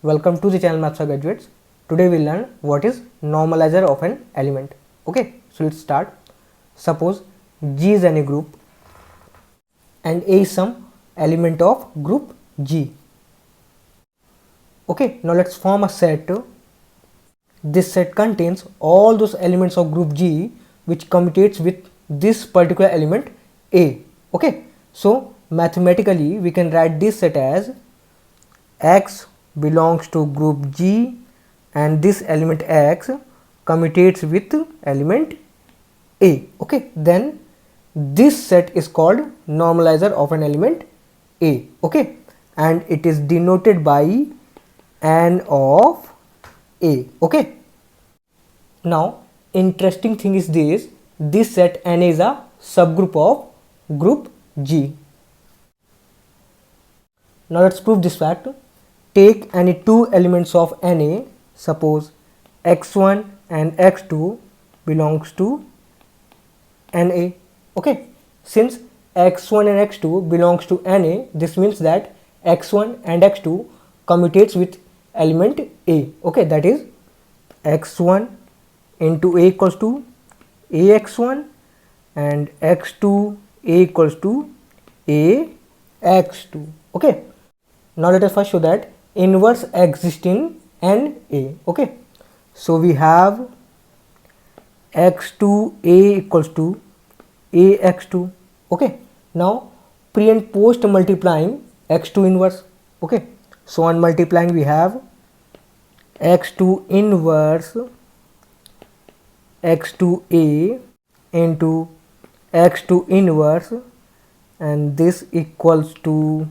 Welcome to the channel Maths for Graduates. Today we will learn what is normalizer of an element. Okay, so let's start. Suppose G is any group and A is some element of group G. Okay, now let's form a set. This set contains all those elements of group G which commutates with this particular element A. Okay, so mathematically we can write this set as X belongs to group G and this element X commutates with element A. Okay, then this set is called normalizer of an element A. Okay, and it is denoted by N of A. Okay, now interesting thing is this set N is a subgroup of group G. Now let's prove this fact. Take any two elements of Na, suppose x1 and x2 belongs to Na. Okay, since x1 and x2 belongs to Na, this means that x1 and x2 commutates with element A. Okay, that is x1 into A equals to Ax1 and x2 A equals to Ax2. Okay, now let us first show that inverse exists in Na. Okay, so we have x2a equals to Ax2. Okay, now pre and post multiplying x2 inverse. Okay, so on multiplying we have x2 inverse x2a into x2 inverse, and this equals to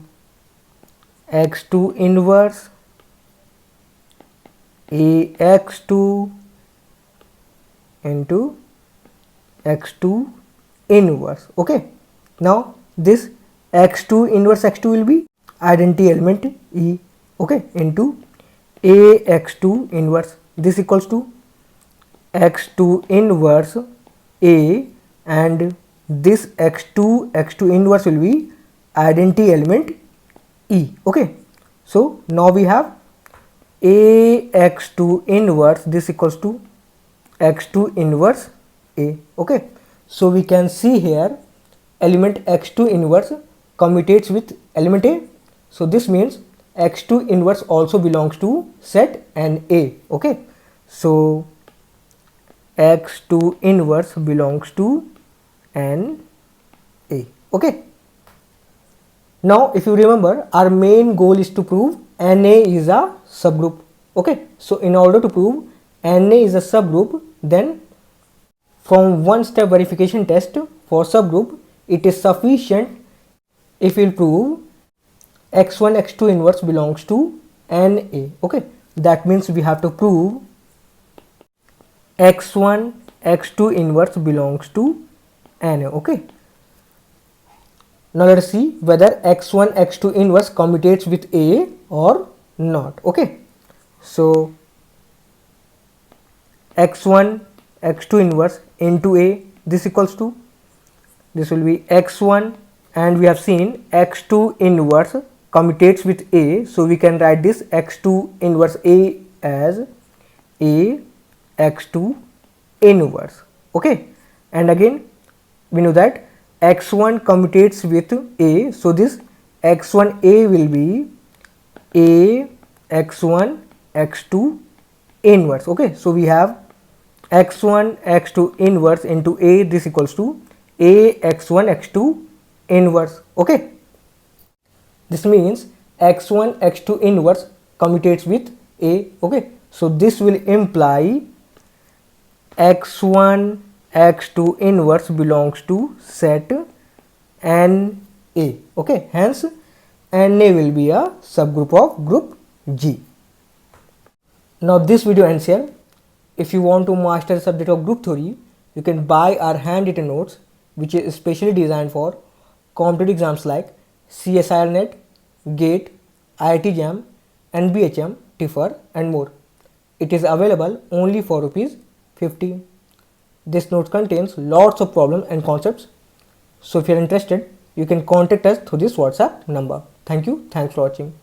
x2 inverse Ax2 into x2 inverse. Okay, now this x2 inverse x2 will be identity element E. Okay, into Ax2 inverse, this equals to x2 inverse A, and this x2 inverse will be identity element E. Okay, so now we have Ax2 inverse, this equals to x2 inverse A. Okay, so we can see here element x2 inverse commutates with element A, so this means x2 inverse also belongs to set Na. Okay, so x2 inverse belongs to Na. Okay, now if you remember, our main goal is to prove Na is a subgroup. Okay, so in order to prove Na is a subgroup, then from one step verification test for subgroup, it is sufficient if we will prove x1 x2 inverse belongs to Na. Okay, that means we have to prove x1 x2 inverse belongs to Na. Okay, now let us see whether x1 x2 inverse commutates with A or not. Okay, so x1 x2 inverse into A, this equals to, this will be x1, and we have seen x2 inverse commutates with A, so we can write this x2 inverse A as A x2 inverse. Okay, and again we know that x1 commutates with A, so this x1a will be A x1 x2 inverse. Okay, so we have x1 x2 inverse into A, this equals to A x1 x2 inverse. Okay, this means x1 x2 inverse commutates with A. Okay, so this will imply x1 x2 inverse belongs to set Na. Okay, hence Na will be a subgroup of group G. Now this video ends here. If you want to master the subject of group theory, you can buy our handwritten notes, which is specially designed for competitive exams like CSIR NET, GATE, IIT JAM, NBHM, TIFR and more. It is available only for ₹50. This note contains lots of problems and concepts. So if you are interested, you can contact us through this WhatsApp number. Thank you. Thanks for watching.